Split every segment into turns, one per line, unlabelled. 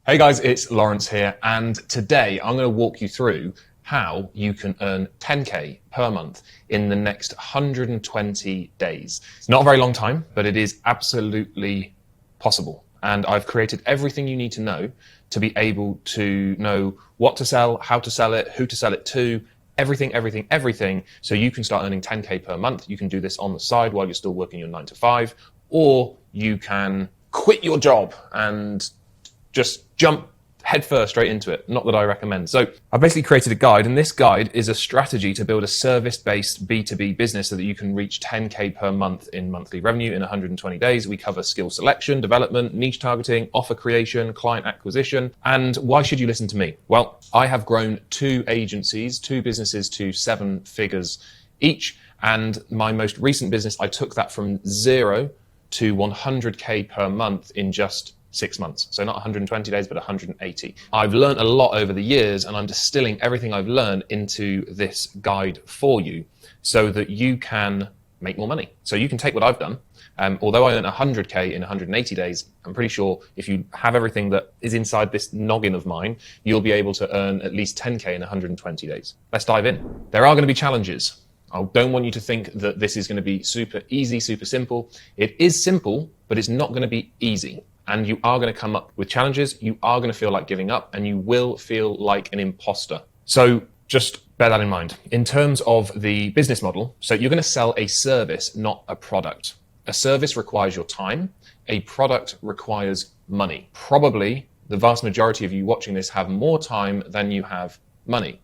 Hey guys, it's Lawrence here, and today I'm going to walk you through how you can earn 10K per month in the next 120 days. It's not a very long time, but it is absolutely possible. And I've created everything you need to know to be able to know what to sell, how to sell it, who to sell it to, everything, so you can start earning 10K per month. You can do this on the side while you're still working your 9 to 5, or you can quit your job and just jump headfirst straight into it. Not that I recommend. So I've basically created a guide, and this guide is a strategy to build a service-based B2B business so that you can reach 10K per month in monthly revenue in 120 days. We cover skill selection, development, niche targeting, offer creation, client acquisition. And why should you listen to me? Well, I have grown 2 agencies, 2 businesses to 7 figures each. And my most recent business, I took that from 0 to 100K per month in just 6 months. So not 120 days, but 180. I've learned a lot over the years, and I'm distilling everything I've learned into this guide for you so that you can make more money. So you can take what I've done. Although I earned 100K in 180 days, I'm pretty sure if you have everything that is inside this noggin of mine, you'll be able to earn at least 10K in 120 days. Let's dive in. There are going to be challenges. I don't want you to think that this is going to be super easy, super simple. It is simple, but it's not going to be easy. And you are going to come up with challenges. You are going to feel like giving up, and you will feel like an imposter. So just bear that in mind. In terms of the business model, so you're going to sell a service, not a product. A service requires your time. A product requires money. Probably the vast majority of you watching this have more time than you have money.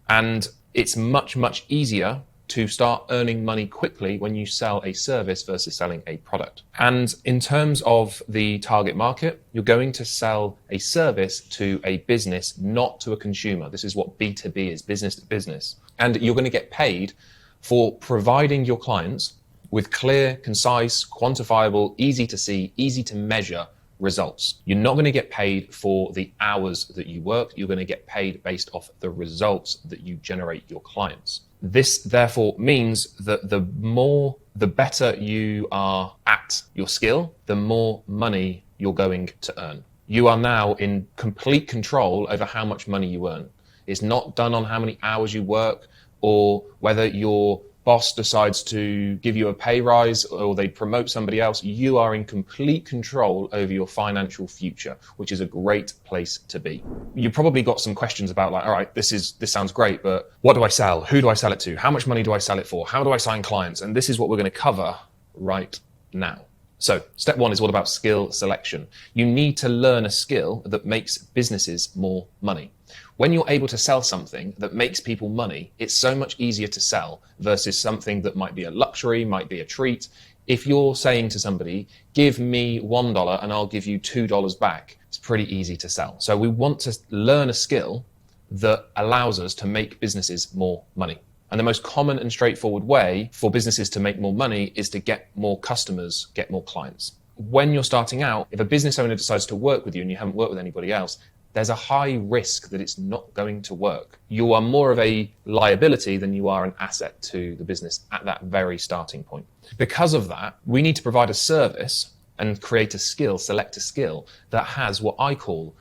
And it's much, much easier to start earning money quickly when you sell a service versus selling a product. And in terms of the target market, you're going to sell a service to a business, not to a consumer. This is what B2B is, business to business. And you're going to get paid for providing your clients with clear, concise, quantifiable, easy to see, easy to measure results. You're not going to get paid for the hours that you work. You're going to get paid based off the results that you generate your clients. This therefore means that the better you are at your skill, the more money you're going to earn. You are now in complete control over how much money you earn. It's not done on how many hours you work or whether your boss decides to give you a pay rise or they promote somebody else. You are in complete control over your financial future, which is a great place to be. You probably got some questions about like, all right, this sounds great, but what do I sell? Who do I sell it to? How much money do I sell it for? How do I sign clients? And this is what we're going to cover right now. So step 1 is all about skill selection. You need to learn a skill that makes businesses more money. When you're able to sell something that makes people money, it's so much easier to sell versus something that might be a luxury, might be a treat. If you're saying to somebody, give me $1 and I'll give you $2 back, it's pretty easy to sell. So we want to learn a skill that allows us to make businesses more money. And the most common and straightforward way for businesses to make more money is to get more customers, get more clients. When you're starting out, if a business owner decides to work with you and you haven't worked with anybody else, there's a high risk that it's not going to work. You are more of a liability than you are an asset to the business at that very starting point. Because of that, we need to provide a service and create a skill, select a skill that has what I call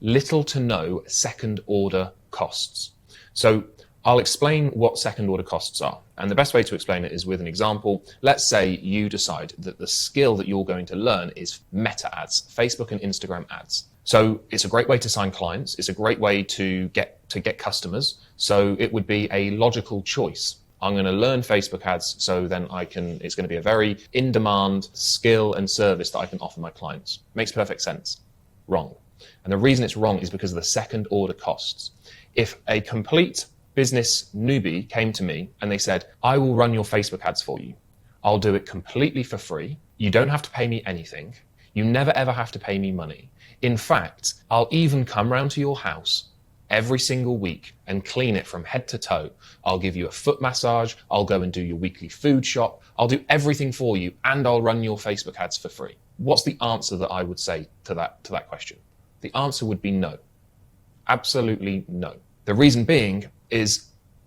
little to no second order costs. So I'll explain what second order costs are. And the best way to explain it is with an example. Let's say you decide that the skill that you're going to learn is meta ads, Facebook and Instagram ads. So it's a great way to sign clients. It's a great way to get customers. So it would be a logical choice. I'm going to learn Facebook ads, so then it's going to be a very in-demand skill and service that I can offer my clients. Makes perfect sense. Wrong. And the reason it's wrong is because of the second order costs. If a complete business newbie came to me and they said, I will run your Facebook ads for you. I'll do it completely for free. You don't have to pay me anything. You never ever have to pay me money. In fact, I'll even come round to your house every single week and clean it from head to toe. I'll give you a foot massage. I'll go and do your weekly food shop. I'll do everything for you, and I'll run your Facebook ads for free. What's the answer that I would say to that question? The answer would be no. Absolutely no. The reason being is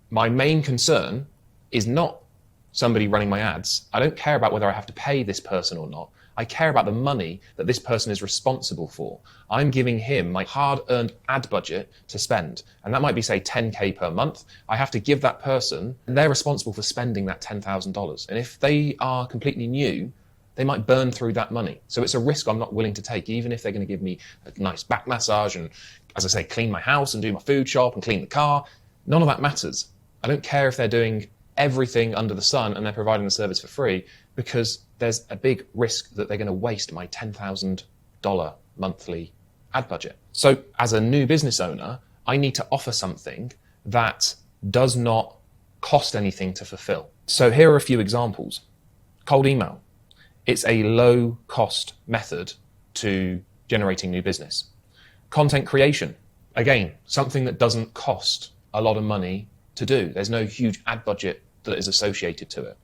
my main concern is not somebody running my ads. I don't care about whether I have to pay this person or not. I care about the money that this person is responsible for. I'm giving him my hard-earned ad budget to spend. And that might be, say, 10K per month. I have to give that person, and they're responsible for spending that $10,000. And if they are completely new, they might burn through that money. So it's a risk I'm not willing to take, even if they're going to give me a nice back massage and, as I say, clean my house and do my food shop and clean the car. None of that matters. I don't care if they're doing everything under the sun and they're providing the service for free, because there's a big risk that they're going to waste my $10,000 monthly ad budget. So as a new business owner, I need to offer something that does not cost anything to fulfill. So here are a few examples. Cold email. It's a low cost method to generating new business. Content creation. Again, something that doesn't cost a lot of money to do. There's no huge ad budget that is associated to it.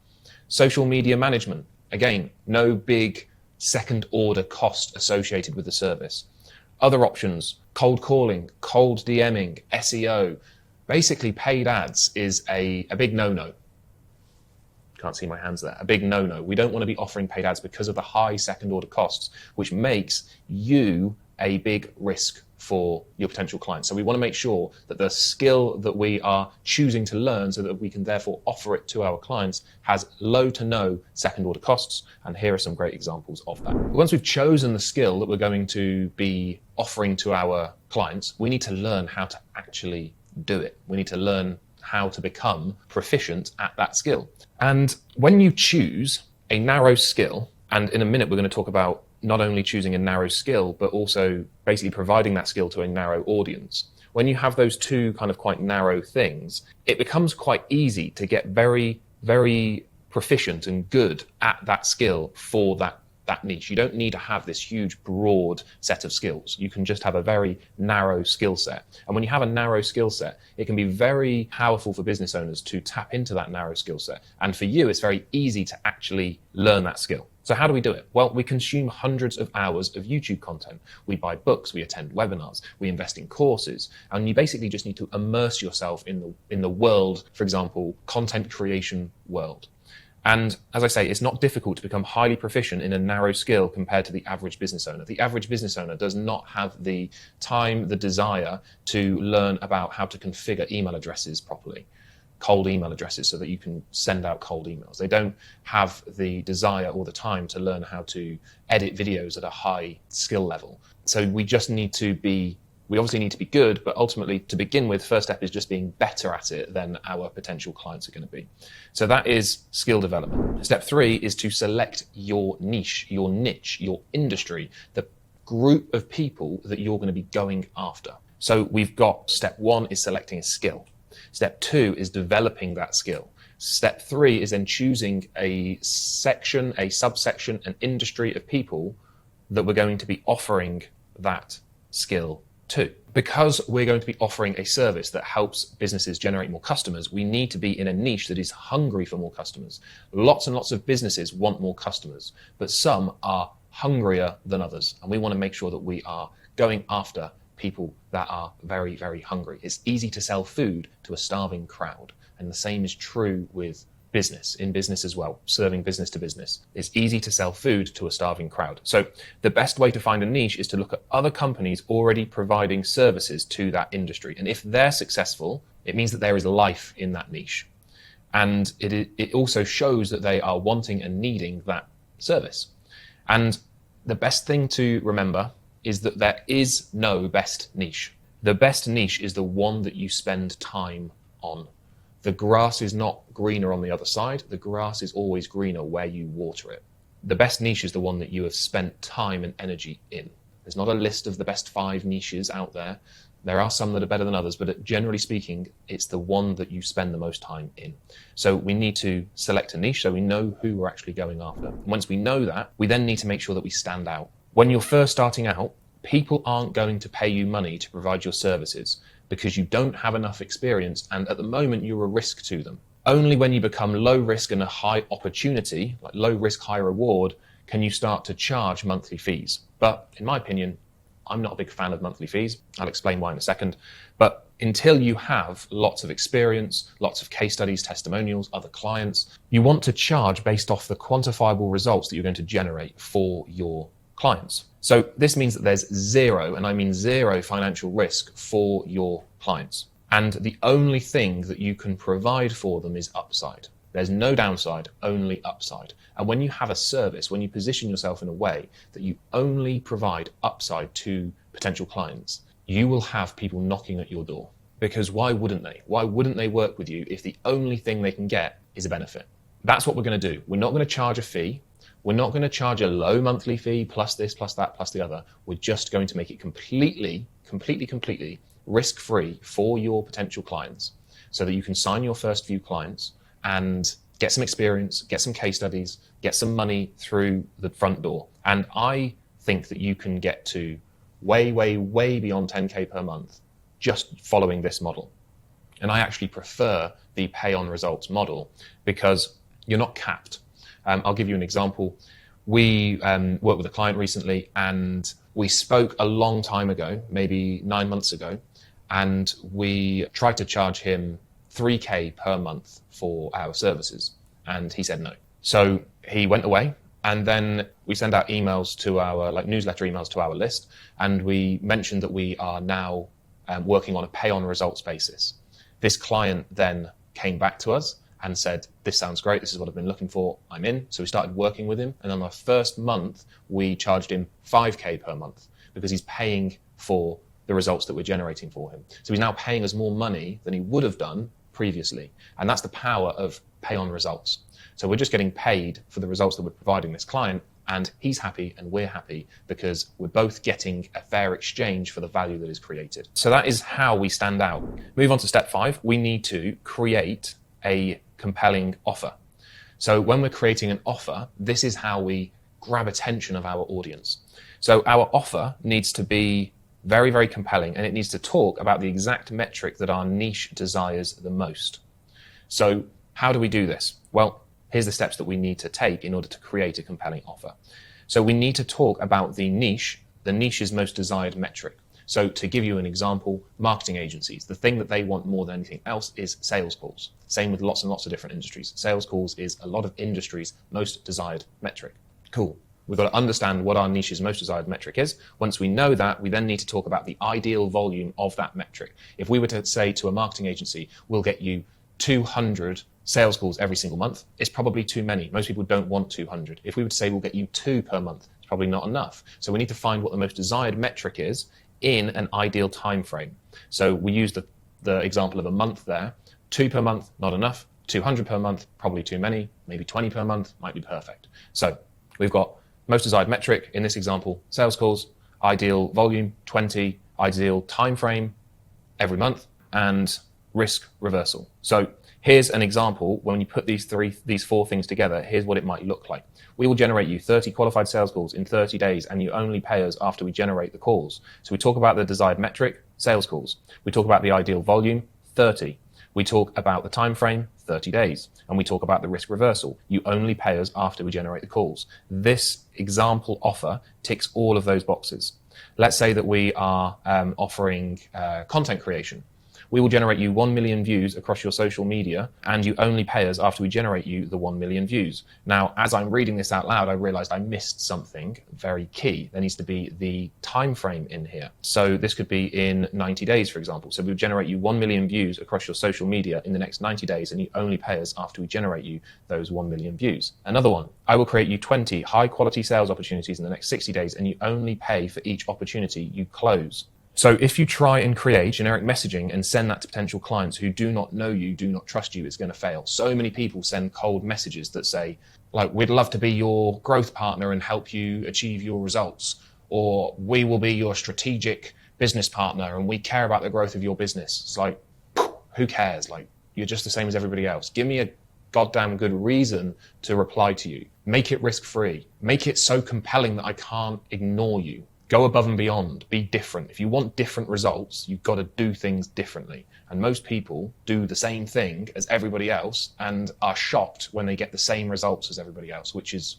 Social media management. Again, no big second order cost associated with the service. Other options, cold calling, cold DMing, SEO. Basically, paid ads is a big no-no. Can't see my hands there. A big no-no. We don't want to be offering paid ads because of the high second order costs, which makes you a big risk for your potential clients. So we want to make sure that the skill that we are choosing to learn, so that we can therefore offer it to our clients, has low to no second order costs. And here are some great examples of that. Once we've chosen the skill that we're going to be offering to our clients, we need to learn how to actually do it. We need to learn how to become proficient at that skill. And when you choose a narrow skill, and in a minute we're going to talk about not only choosing a narrow skill, but also basically providing that skill to a narrow audience. When you have those two kind of quite narrow things, it becomes quite easy to get very, very proficient and good at that skill for that niche. You don't need to have this huge, broad set of skills. You can just have a very narrow skill set. And when you have a narrow skill set, it can be very powerful for business owners to tap into that narrow skill set. And for you, it's very easy to actually learn that skill. So how do we do it? Well, we consume hundreds of hours of YouTube content. We buy books, we attend webinars, we invest in courses, and you basically just need to immerse yourself in the world, for example, content creation world. And as I say, it's not difficult to become highly proficient in a narrow skill compared to the average business owner. The average business owner does not have the time, the desire to learn about how to configure email addresses properly, cold email addresses, so that you can send out cold emails. They don't have the desire or the time to learn how to edit videos at a high skill level. So we obviously need to be good, but ultimately, to begin with, first step is just being better at it than our potential clients are going to be. So that is skill development. Step 3 is to select your niche, your niche, your industry, the group of people that you're going to be going after. So we've got step 1 is selecting a skill. Step 2 is developing that skill. Step 3 is then choosing a section, a subsection, an industry of people that we're going to be offering that skill to. Because we're going to be offering a service that helps businesses generate more customers, we need to be in a niche that is hungry for more customers. Lots and lots of businesses want more customers, but some are hungrier than others. And we want to make sure that we are going after people that are very, very hungry. It's easy to sell food to a starving crowd. And the same is true with business, in business as well, serving business to business. It's easy to sell food to a starving crowd. So the best way to find a niche is to look at other companies already providing services to that industry. And if they're successful, it means that there is life in that niche. And it also shows that they are wanting and needing that service. And the best thing to remember is that there is no best niche. The best niche is the one that you spend time on. The grass is not greener on the other side. The grass is always greener where you water it. The best niche is the one that you have spent time and energy in. There's not a list of the best 5 niches out there. There are some that are better than others, but generally speaking, it's the one that you spend the most time in. So we need to select a niche so we know who we're actually going after. Once we know that, we then need to make sure that we stand out. When you're first starting out, people aren't going to pay you money to provide your services because you don't have enough experience, and at the moment you're a risk to them. Only when you become low risk and a high opportunity, like low risk, high reward, can you start to charge monthly fees. But in my opinion, I'm not a big fan of monthly fees. I'll explain why in a second. But until you have lots of experience, lots of case studies, testimonials, other clients, you want to charge based off the quantifiable results that you're going to generate for your clients. So this means that there's zero, and I mean zero, financial risk for your clients. And the only thing that you can provide for them is upside. There's no downside, only upside. And when you have a service, when you position yourself in a way that you only provide upside to potential clients, you will have people knocking at your door. Because why wouldn't they? Why wouldn't they work with you if the only thing they can get is a benefit? That's what we're going to do. We're not going to charge a fee. We're not going to charge a low monthly fee plus this, plus that, plus the other. We're just going to make it completely risk-free for your potential clients so that you can sign your first few clients and get some experience, get some case studies, get some money through the front door. And I think that you can get to way beyond 10K per month just following this model. And I actually prefer the pay on results model because you're not capped. I'll give you an example. We worked with a client recently and we spoke a long time ago, maybe 9 months ago, and we tried to charge him 3K per month for our services. And he said no. So he went away, and then we send out emails to our, newsletter emails to our list. And we mentioned that we are now working on a pay on results basis. This client then came back to us and said, this sounds great. This is what I've been looking for. I'm in. So we started working with him. And on our first month, we charged him 5K per month because he's paying for the results that we're generating for him. So he's now paying us more money than he would have done previously. And that's the power of pay on results. So we're just getting paid for the results that we're providing this client, and he's happy and we're happy because we're both getting a fair exchange for the value that is created. So that is how we stand out. Move on to step 5. We need to create a compelling offer. So when we're creating an offer, this is how we grab attention of our audience. So our offer needs to be very compelling, and it needs to talk about the exact metric that our niche desires the most. So how do we do this? Well, here's the steps that we need to take in order to create a compelling offer. So we need to talk about the niche's most desired metric. So to give you an example, marketing agencies, the thing that they want more than anything else is sales calls. Same with lots and lots of different industries. Sales calls is a lot of industries' most desired metric. Cool. We've got to understand what our niche's most desired metric is. Once we know that, we then need to talk about the ideal volume of that metric. If we were to say to a marketing agency, we'll get you 200 sales calls every single month, it's probably too many. Most people don't want 200. If we were to say we'll get you 2 per month, it's probably not enough. So we need to find what the most desired metric is in an ideal time frame. So we use the example of a month there. 2 per month, not enough. 200 per month, probably too many. Maybe 20 per month might be perfect. So we've got most desired metric, in this example, sales calls, ideal volume, 20, ideal time frame, every month, and risk reversal. So here's an example. When you put these 4 things together, here's what it might look like. We will generate you 30 qualified sales calls in 30 days, and you only pay us after we generate the calls. So we talk about the desired metric, sales calls. We talk about the ideal volume, 30. We talk about the time frame, 30 days. And we talk about the risk reversal. You only pay us after we generate the calls. This example offer ticks all of those boxes. Let's say that we are offering content creation. We will generate you 1 million views across your social media, and you only pay us after we generate you the 1 million views. Now, as I'm reading this out loud, I realized I missed something very key. There needs to be the time frame in here. So this could be in 90 days, for example. So we'll generate you 1 million views across your social media in the next 90 days, and you only pay us after we generate you those 1 million views. Another one, I will create you 20 high quality sales opportunities in the next 60 days, and you only pay for each opportunity you close. So if you try and create generic messaging and send that to potential clients who do not know you, do not trust you, it's going to fail. So many people send cold messages that say, we'd love to be your growth partner and help you achieve your results. Or we will be your strategic business partner and we care about the growth of your business. It's like, who cares? You're just the same as everybody else. Give me a goddamn good reason to reply to you. Make it risk-free. Make it so compelling that I can't ignore you. Go above and beyond. Be different. If you want different results, you've got to do things differently. And most people do the same thing as everybody else and are shocked when they get the same results as everybody else, which is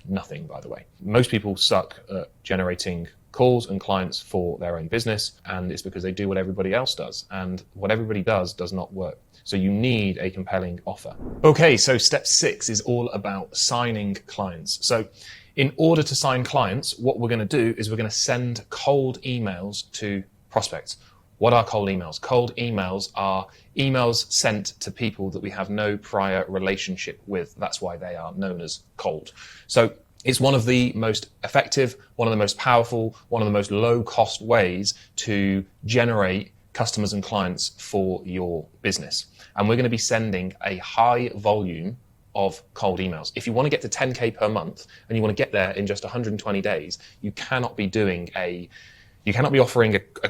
nothing, by the way. Most people suck at generating calls and clients for their own business, and it's because they do what everybody else does, and what everybody does not work. So you need a compelling offer. Okay, so step 6 is all about signing clients. So in order to sign clients, what we're going to do is we're going to send cold emails to prospects. What are cold emails? Cold emails are emails sent to people that we have no prior relationship with. That's why they are known as cold. So it's one of the most effective, one of the most powerful, one of the most low-cost ways to generate customers and clients for your business. And we're going to be sending a high volume of cold emails. If you want to get to 10K per month and you want to get there in just 120 days, you cannot be offering a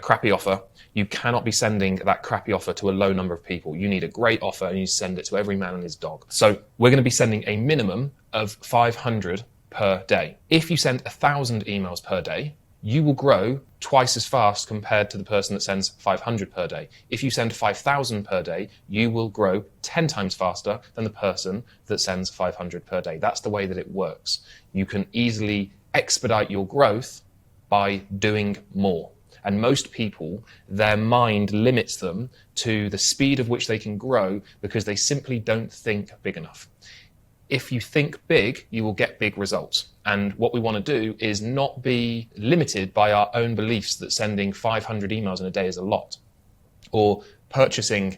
crappy offer. You cannot be sending that crappy offer to a low number of people. You need a great offer and you send it to every man and his dog. So we're going to be sending a minimum of 500 per day. If you send 1,000 emails per day, you will grow twice as fast compared to the person that sends 500 per day. If you send 5,000 per day, you will grow 10 times faster than the person that sends 500 per day. That's the way that it works. You can easily expedite your growth by doing more. And most people, their mind limits them to the speed of which they can grow because they simply don't think big enough. If you think big, you will get big results. And what we want to do is not be limited by our own beliefs that sending 500 emails in a day is a lot, or purchasing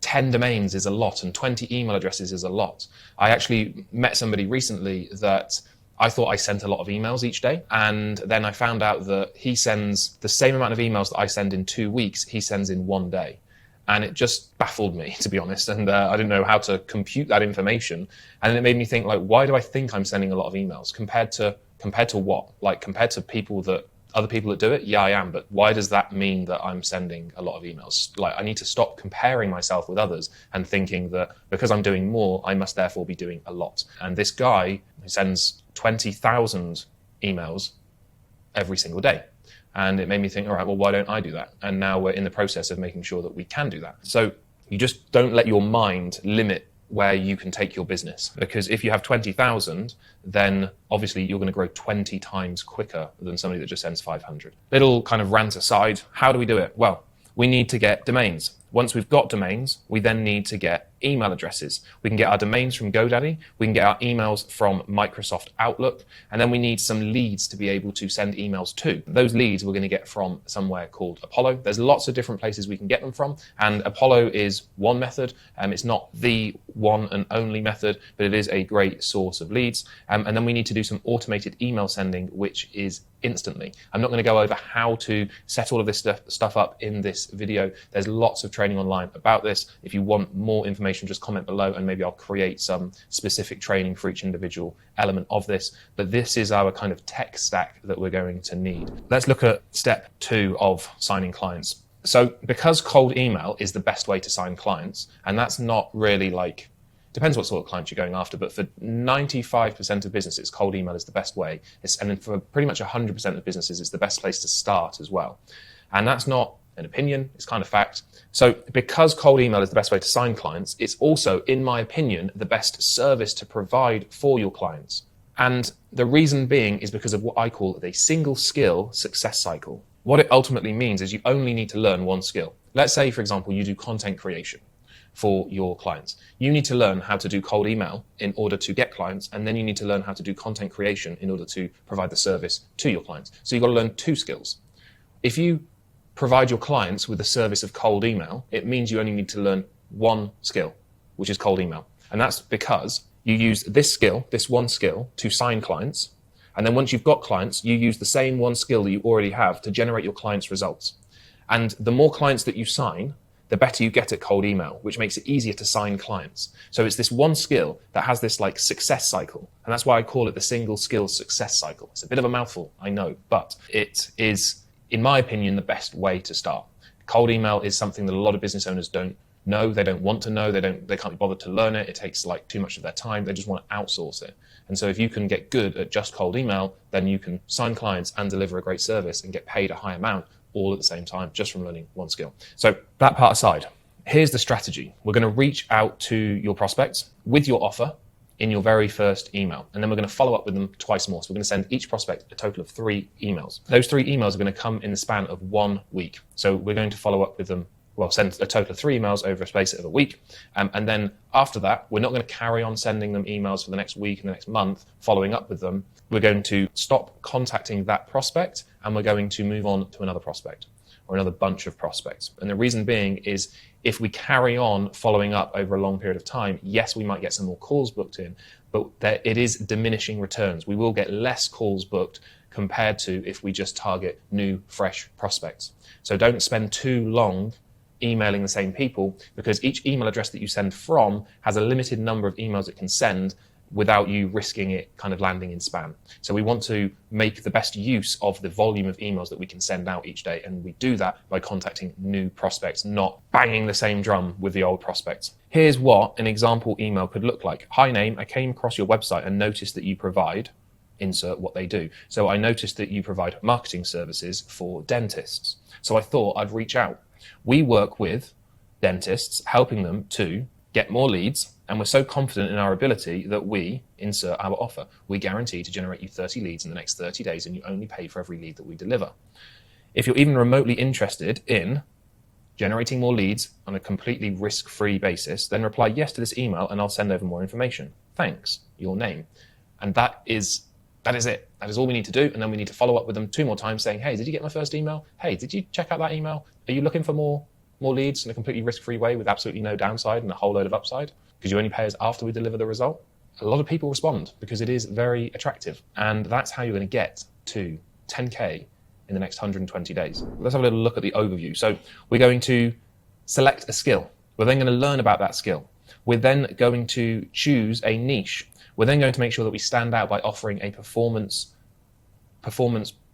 10 domains is a lot and 20 email addresses is a lot. I actually met somebody recently that I thought I sent a lot of emails each day. And then I found out that he sends the same amount of emails that I send in 2 weeks, he sends in 1 day. And it just baffled me, to be honest. And I didn't know how to compute that information. And it made me think, like, why do I think I'm sending a lot of emails? Compared to what? Like, compared to other people that do it? Yeah, I am. But why does that mean that I'm sending a lot of emails? Like, I need to stop comparing myself with others and thinking that because I'm doing more, I must therefore be doing a lot. And this guy who sends 20,000 emails every single day. And it made me think, all right, well, why don't I do that? And now we're in the process of making sure that we can do that. So you just don't let your mind limit where you can take your business. Because if you have 20,000, then obviously you're going to grow 20 times quicker than somebody that just sends 500. Little kind of rant aside, how do we do it? Well, we need to get domains. Once we've got domains, we then need to get email addresses. We can get our domains from GoDaddy, we can get our emails from Microsoft Outlook, and then we need some leads to be able to send emails to. Those leads we're going to get from somewhere called Apollo. There's lots of different places we can get them from, and Apollo is one method. It's not the one and only method, but it is a great source of leads. And then we need to do some automated email sending, which is instantly. I'm not going to go over how to set all of this stuff up in this video. There's lots of training online about this. If you want more information, just comment below and maybe I'll create some specific training for each individual element of this. But this is our kind of tech stack that we're going to need. Let's look at step 2 of signing clients. So because cold email is the best way to sign clients, and that's not really like, depends what sort of clients you're going after, but for 95% of businesses, cold email is the best way. And then for pretty much 100% of businesses, it's the best place to start as well. And that's not an opinion, it's kind of fact. So because cold email is the best way to sign clients, it's also, in my opinion, the best service to provide for your clients. And the reason being is because of what I call the single skill success cycle. What it ultimately means is you only need to learn one skill. Let's say, for example, you do content creation for your clients. You need to learn how to do cold email in order to get clients, and then you need to learn how to do content creation in order to provide the service to your clients. So you've got to learn 2 skills. If you provide your clients with the service of cold email, it means you only need to learn 1 skill, which is cold email. And that's because you use this skill, this 1 skill, to sign clients. And then once you've got clients, you use the same 1 skill that you already have to generate your clients' results. And the more clients that you sign, the better you get at cold email, which makes it easier to sign clients. So it's this 1 skill that has this like success cycle. And that's why I call it the single skill success cycle. It's a bit of a mouthful, I know, but it is, in my opinion, the best way to start. Cold email is something that a lot of business owners don't know. They don't want to know. They can't be bothered to learn it. It takes like too much of their time. They just want to outsource it. And so if you can get good at just cold email, then you can sign clients and deliver a great service and get paid a high amount all at the same time, just from learning 1 skill. So that part aside, here's the strategy. We're going to reach out to your prospects with your offer, in your very first email. And then we're going to follow up with them twice more. So we're going to send each prospect a total of 3 emails. Those 3 emails are going to come in the span of 1 week. So we're going to follow up with them, well, send a total of 3 emails over a space of a week. And then after that, we're not going to carry on sending them emails for the next week and the next month, following up with them. We're going to stop contacting that prospect, and we're going to move on to another prospect or another bunch of prospects. And the reason being is if we carry on following up over a long period of time, yes, we might get some more calls booked in, but it is diminishing returns. We will get less calls booked compared to if we just target new, fresh prospects. So don't spend too long emailing the same people, because each email address that you send from has a limited number of emails it can send without you risking it kind of landing in spam. So we want to make the best use of the volume of emails that we can send out each day. And we do that by contacting new prospects, not banging the same drum with the old prospects. Here's what an example email could look like. Hi name, I came across your website and noticed that you provide, insert what they do. So I noticed that you provide marketing services for dentists. So I thought I'd reach out. We work with dentists, helping them to get more leads, and we're so confident in our ability that we insert our offer. We guarantee to generate you 30 leads in the next 30 days, and you only pay for every lead that we deliver. If you're even remotely interested in generating more leads on a completely risk-free basis, then reply yes to this email and I'll send over more information. Thanks, your name. And that is it. That is all we need to do. And then we need to follow up with them 2 more times saying, hey, did you get my first email? Hey, did you check out that email? Are you looking for more leads in a completely risk-free way with absolutely no downside and a whole load of upside? Because you only pay us after we deliver the result. A lot of people respond because it is very attractive. And that's how you're going to get to 10K in the next 120 days. Let's have a little look at the overview. So we're going to select a skill. We're then going to learn about that skill. We're then going to choose a niche. We're then going to make sure that we stand out by offering a performance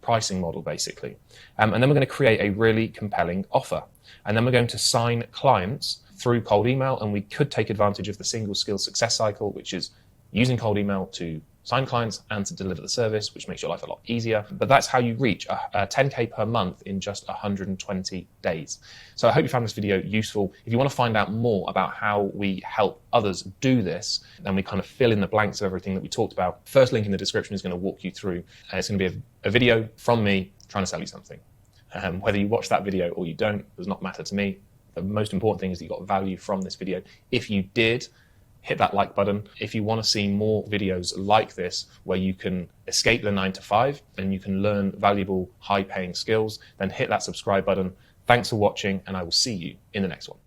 pricing model, basically. And then we're going to create a really compelling offer. And then we're going to sign clients through cold email. And we could take advantage of the single skill success cycle, which is using cold email to sign clients and to deliver the service, which makes your life a lot easier. But that's how you reach a 10K per month in just 120 days. So I hope you found this video useful. If you want to find out more about how we help others do this, then we kind of fill in the blanks of everything that we talked about. First link in the description is going to walk you through. It's going to be a video from me trying to sell you something. Whether you watch that video or you don't does not matter to me. The most important thing is that you got value from this video. If you did, hit that like button. If you want to see more videos like this, where you can escape the 9 to 5 and you can learn valuable, high-paying skills, then hit that subscribe button. Thanks for watching, and I will see you in the next one.